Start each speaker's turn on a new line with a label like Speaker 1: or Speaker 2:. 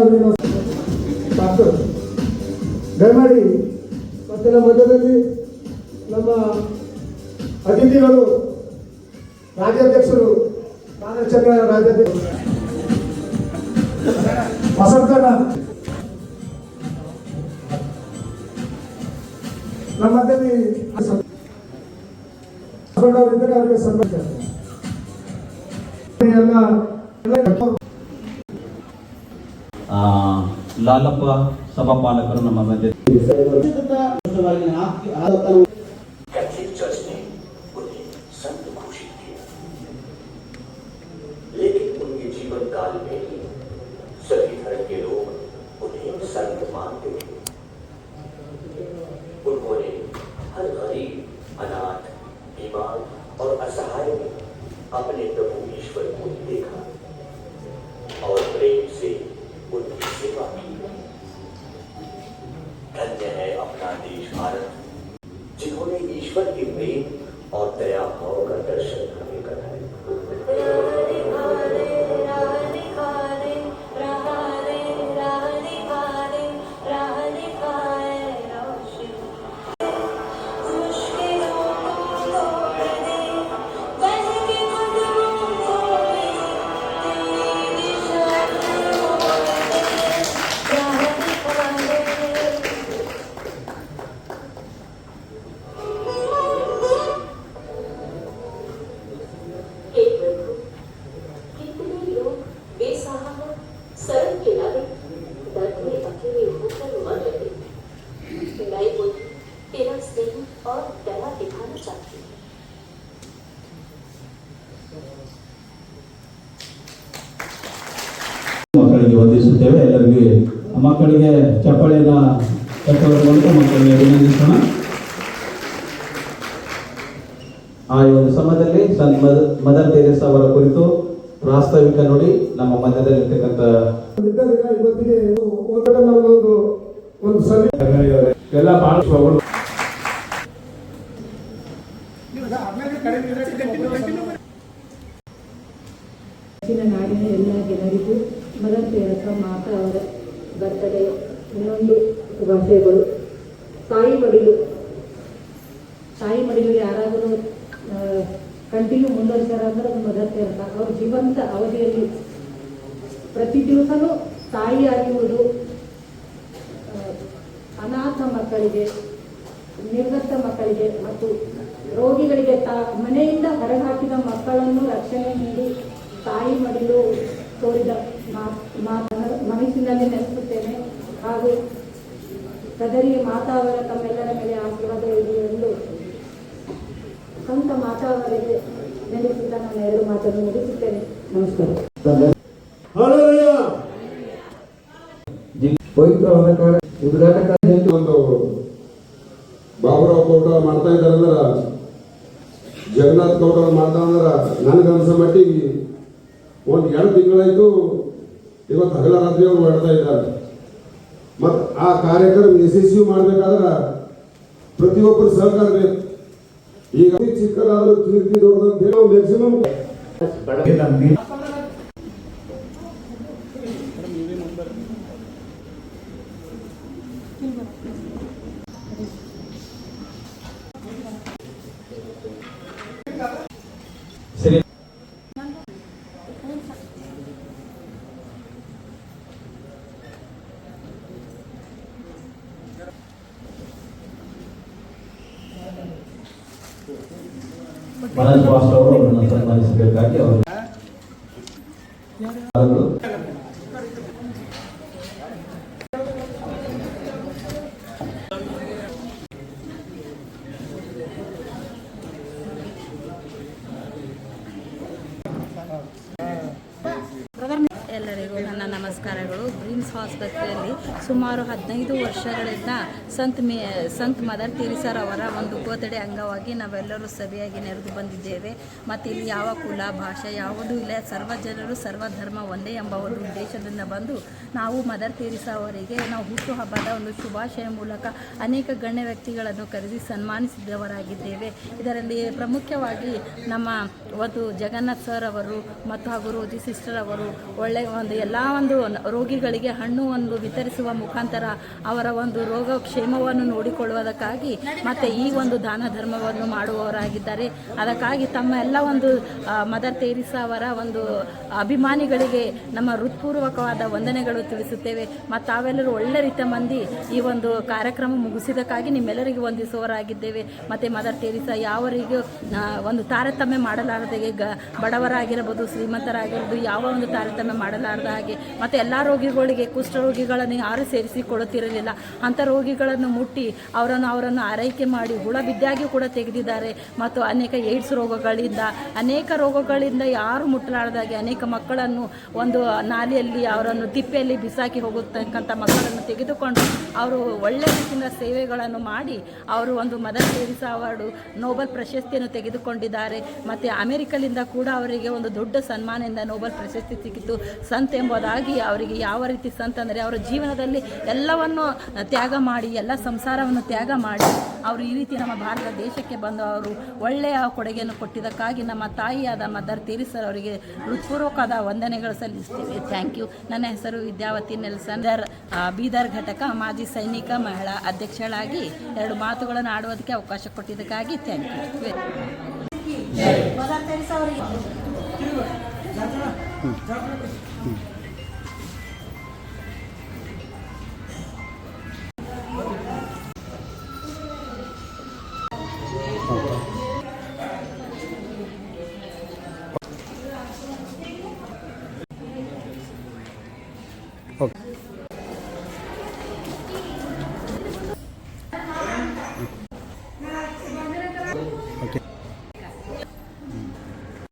Speaker 1: ಅವರಿಗೆ ಸಾಕು ದಯಮಾಡಿ ಮತ್ತಿನ ಮಧ್ಯದಲ್ಲಿ ನಮ್ಮ ಅತಿಥಿಗಳು ರಾಜ್ಯಾಧ್ಯಕ್ಷರು ಕಾರ್ಯಾಚರಣೆ ರಾಜ್ಯಾಧ್ಯಕ್ಷರು ವಸಂತಣ್ಣ ನಮ್ಮ ಮಧ್ಯದಲ್ಲಿ ಅವರಿದ್ದರೆ ಅವರಿಗೆ ಸನ್ಮಾನ ಎಲ್ಲ
Speaker 2: ಲಾಲಪ್ಪ ಸಭಾಪಾಲಕರು ನಮ್ಮ ಮಧ್ಯೆ
Speaker 3: लेकिन उनके जीवन काल में ही सभी धर्म के लोग उन्हें संत मानते थे। उन्होंने हर गरीब, अनाथ, बीमार और असहाय में अपने प्रभु ईश्वर को देखा और प्रेम से उनकी सेवा की। धन्य है अपना देश भारत, जिन्होंने ईश्वर के प्रेम और दया भाव का दर्शन हमें कराया।
Speaker 2: ಮಕ್ಕಳಿಗೆ ವಂದಿಸುತ್ತೇವೆ. ಎಲ್ಲರಿಗೆ ಮಕ್ಕಳಿಗೆ ಚಪ್ಪಾಳೆಯನ್ನು ತಟ್ಟುವ ಮೂಲಕ ಮಕ್ಕಳಿಗೆ ಅಭಿನಂದಿಸೋಣ. ಆ ಒಂದು ಸಮಯದಲ್ಲಿ ಸಂತ ಮದರ್ ತೆರೇಸಾ ಅವರ ಕುರಿತು ಪ್ರಾಸ್ತಾವಿಕ ನುಡಿ ನಮ್ಮ ಮಧ್ಯದಲ್ಲಿರ್ತಕ್ಕಂಥ
Speaker 1: ಇವತ್ತಿಗೆ ಎಲ್ಲ
Speaker 4: ನಾಡಿನ ಎಲ್ಲ ಜನರಿಗೂ ಮದರ್ ತೆರೇಸಾ ಮಾತಾ ಅವರ ಬರ್ತಡೇ ಇನ್ನೊಂದು ಶುಭಾಶಯಗಳು. ತಾಯಿ ಮಡಿಲು ಯಾರಾದರೂ ಕಂಟಿನ್ಯೂ ಮುಂದುವರಿಸ್ಯಾರ ಅಂದ್ರೆ ಅದು ಮದರ್ ತೆರೇಸಾ. ಅವ್ರ ಜೀವಂತ ಅವಧಿಯಲ್ಲಿ ಪ್ರತಿ ದಿವಸನೂ ತಾಯಿ ಆಗಿರುವುದು, ಅನಾಥ ಮಕ್ಕಳಿಗೆ, ನಿರ್ಗತ ಮಕ್ಕಳಿಗೆ ಮತ್ತು ರೋಗಿಗಳಿಗೆ ಮನೆಯಿಂದ ಹೊರಹಾಕಿದ ಮಕ್ಕಳನ್ನು ರಕ್ಷಣೆ ನೀಡಿ ತಾಯಿ ಮಡಿಲು ತೋರಿದ ಮನಸ್ಸಿನಲ್ಲಿ ನೆನೆಸುತ್ತೇನೆ. ಹಾಗೂ ಕದರಿ ಮಾತಾ ಅವರ ತಮ್ಮೆಲ್ಲರ ಮೇಲೆ ಆಶೀರ್ವಾದ ಇದೆ ಎಂದು ಸಂತ ಮಾತಾ ಅವರಿಗೆ ನೆನೆಸುತ್ತಾ ನಾನು ಎರಡು ಮಾತನ್ನು ಮುಗಿಸುತ್ತೇನೆ. ನಮಸ್ಕಾರ.
Speaker 1: ಪವಿತ್ರವಾದ ಉದ್ಘಾಟಕ
Speaker 5: ಒಂದು ಬಾಬುರಾವ್ ಗೌಡ ಮಾಡ್ತಾ ಇದ್ದಾರಂದ್ರ, ಜಗನ್ನಾಥ್ ಗೌಡ ಮಾಡ್ತಾ ಅಂದ್ರ ನನಗನ್ಸೋ ಮಟ್ಟಿಗೆ ಒಂದು 2 ತಿಂಗಳಾಯ್ತು. ಇವತ್ತು ಹಗಲ ರಾತ್ರಿ ಅವರು ಮಾಡ್ತಾ ಇದ್ದಾರೆ. ಮತ್ತು ಆ ಕಾರ್ಯಕ್ರಮ ಯಶಸ್ವಿ ಮಾಡ್ಬೇಕಾದ್ರೆ ಪ್ರತಿಯೊಬ್ಬರು ಸಹಕಾರ ಬೇಕು. ಈಗ ಚಿಕ್ಕದಾದ್ರೂ ಕೀರ್ತಿ ದೊಡ್ಡದಂತ ಹೇಳೋ ಮ್ಯಾಕ್ಸಿಮಮ್
Speaker 2: ಮನೋಜ್ ಮಾಸ್ಟರ್ ಅವರು ಅವರನ್ನು ಸನ್ಮಾನಿಸಬೇಕಾಗಿ ಅವರು
Speaker 6: ಎಲ್ಲರಿಗೂ ನನ್ನ ನಮಸ್ಕಾರಗಳು. ಬ್ರಿಮ್ಸ್ ಆಸ್ಪತ್ರೆಯಲ್ಲಿ ಸುಮಾರು 15 ವರ್ಷಗಳಿಂದ ಸಂತ ಮದರ್ ತೆರೇಸಾರವರ ಒಂದು ಬರ್ತ್ಡೇ ಅಂಗವಾಗಿ ನಾವೆಲ್ಲರೂ ಸಭೆಯಾಗಿ ನೆರೆದು ಬಂದಿದ್ದೇವೆ. ಮತ್ತು ಇಲ್ಲಿ ಯಾವ ಕುಲ ಭಾಷೆ ಯಾವುದೂ ಇಲ್ಲ, ಸರ್ವ ಜನರು ಸರ್ವಧರ್ಮ ಒಂದೇ ಎಂಬ ಒಂದು ಉದ್ದೇಶದಿಂದ ಬಂದು ನಾವು ಮದರ್ ತೆರೇಸಾ ಅವರಿಗೆ ನಾವು ಹುಟ್ಟುಹಬ್ಬದ ಒಂದು ಶುಭಾಶಯ ಮೂಲಕ ಅನೇಕ ಗಣ್ಯ ವ್ಯಕ್ತಿಗಳನ್ನು ಕರೆಸಿ ಸನ್ಮಾನಿಸಿದವರಾಗಿದ್ದೇವೆ. ಇದರಲ್ಲಿ ಪ್ರಮುಖವಾಗಿ ನಮ್ಮ ಒಂದು ಜಗನ್ನಾಥ್ ಸರ್ ಅವರು ಮತ್ತು ಹಾಗೂ ರೋಜಿ ಸಿಸ್ಟರ್ ಅವರು ಒಳ್ಳೆಯ ಒಂದು ಎಲ್ಲ ಒಂದು ರೋಗಿಗಳಿಗೆ ಹಣ್ಣು ಒಂದು ವಿತರಿಸುವ ಮುಖಾಂತರ ಅವರ ಒಂದು ರೋಗ ಕ್ಷೇಮವನ್ನು ನೋಡಿಕೊಳ್ಳುವುದಕ್ಕಾಗಿ ಮತ್ತು ಈ ಒಂದು ದಾನ ಧರ್ಮವನ್ನು ಮಾಡುವವರಾಗಿದ್ದಾರೆ. ಅದಕ್ಕಾಗಿ ತಮ್ಮ ಎಲ್ಲ ಒಂದು ಮದರ್ ತೆರೇಸಾ ಅವರ ಒಂದು ಅಭಿಮಾನಿಗಳಿಗೆ ನಮ್ಮ ಹೃತ್ಪೂರ್ವಕವಾದ ವಂದನೆಗಳು ತಿಳಿಸುತ್ತೇವೆ. ಮತ್ತು ತಾವೆಲ್ಲರೂ ಒಳ್ಳೆ ರೀತಿಯ ಮಂದಿ ಈ ಒಂದು ಕಾರ್ಯಕ್ರಮ ಮುಗಿಸಿದಕ್ಕಾಗಿ ನಿಮ್ಮೆಲ್ಲರಿಗೆ ವಂದಿಸುವವರಾಗಿದ್ದೇವೆ. ಮತ್ತು ಮದರ್ ತೆರೇಸಾ ಯಾವರಿಗೂ ಒಂದು ತಾರತಮ್ಯ ಮಾಡಲಾರದೆ ಬಡವರಾಗಿರಬಹುದು, ಶ್ರೀಮಂತರಾಗಿರ್ಬೋದು, ಯಾವ ಒಂದು ತಾರತಮ್ಯ ಮಾಡಲಾರದ ಹಾಗೆ ಮತ್ತು ಎಲ್ಲ ರೋಗಿಗಳಿಗೆ ಕುಷ್ಠರೋಗಿಗಳನ್ನು ಯಾರೂ ಸೇರಿಸಿಕೊಳ್ಳುತ್ತಿರಲಿಲ್ಲ. ಅಂಥ ರೋಗಿಗಳನ್ನು ಮುಟ್ಟಿ ಅವರನ್ನು ಆರೈಕೆ ಮಾಡಿ ಹುಳ ಬಿದ್ದಾಗಿಯೂ ಕೂಡ ತೆಗೆದಿದ್ದಾರೆ. ಮತ್ತು ಅನೇಕ ಏಡ್ಸ್ ರೋಗಗಳಿಂದ ಅನೇಕ ರೋಗಗಳಿಂದ ಯಾರು ಮುಟ್ಟಲಾರದಾಗೆ ಅನೇಕ ಮಕ್ಕಳನ್ನು ಒಂದು ನಾಲಿಯಲ್ಲಿ ಅವರನ್ನು ತಿಪ್ಪೆಯಲ್ಲಿ ಬಿಸಾಕಿ ಹೋಗತಕ್ಕಂಥ ಮಕ್ಕಳನ್ನು ತೆಗೆದುಕೊಂಡು ಅವರು ಒಳ್ಳೆಯ ರೀತಿಯಿಂದ ಸೇವೆಗಳನ್ನು ಮಾಡಿ ಅವರು ಒಂದು ಮದರ್ ತೆರೇಸಾ ಅವಾರ್ಡು ನೋಬೆಲ್ ಪ್ರಶಸ್ತಿಯನ್ನು ತೆಗೆದುಕೊಂಡಿದ್ದಾರೆ. ಮತ್ತು ಅಮೆರಿಕದಿಂದ ಕೂಡ ಅವರಿಗೆ ಒಂದು ದೊಡ್ಡ ಸನ್ಮಾನದಿಂದ ನೋಬೆಲ್ ಪ್ರಶಸ್ತಿ ಸಿಕ್ಕಿತು. ಸಂತ್ ಎಂಬುದಾಗಿ ಅವರಿಗೆ ಯಾವ ರೀತಿ ಸಂತ್ ಅಂದರೆ ಅವರ ಜೀವನದಲ್ಲಿ ಎಲ್ಲವನ್ನು ತ್ಯಾಗ ಮಾಡಿ ಎಲ್ಲ ಸಂಸಾರವನ್ನು ತ್ಯಾಗ ಮಾಡಿ ಅವರು ಈ ರೀತಿ ನಮ್ಮ ಭಾರತ ದೇಶಕ್ಕೆ ಬಂದು ಅವರು ಒಳ್ಳೆಯ ಕೊಡುಗೆಯನ್ನು ಕೊಟ್ಟಿದ್ದಕ್ಕಾಗಿ ನಮ್ಮ ತಾಯಿಯಾದ ಮದರ್ ತೆರೇಸಾ ಅವರಿಗೆ ಹೃತ್ಪೂರ್ವಕವಾದ ವಂದನೆಗಳು ಸಲ್ಲಿಸ್ತೀವಿ. Thank you. ನನ್ನ ಹೆಸರು ವಿದ್ಯಾವತಿ ನೆಲ್ಸನ್, ಬೀದರ್ ಘಟಕ ಮಾಜಿ ಸೈನಿಕ ಮಹಿಳಾ ಅಧ್ಯಕ್ಷಳಾಗಿ 2 ಮಾತುಗಳನ್ನು ಆಡುವುದಕ್ಕೆ ಅವಕಾಶ ಕೊಟ್ಟಿದ್ದಕ್ಕಾಗಿ ಥ್ಯಾಂಕ್ ಯು.
Speaker 4: ಮದರ್ ತೆರೇಸಾ ಅವರಿಗೆ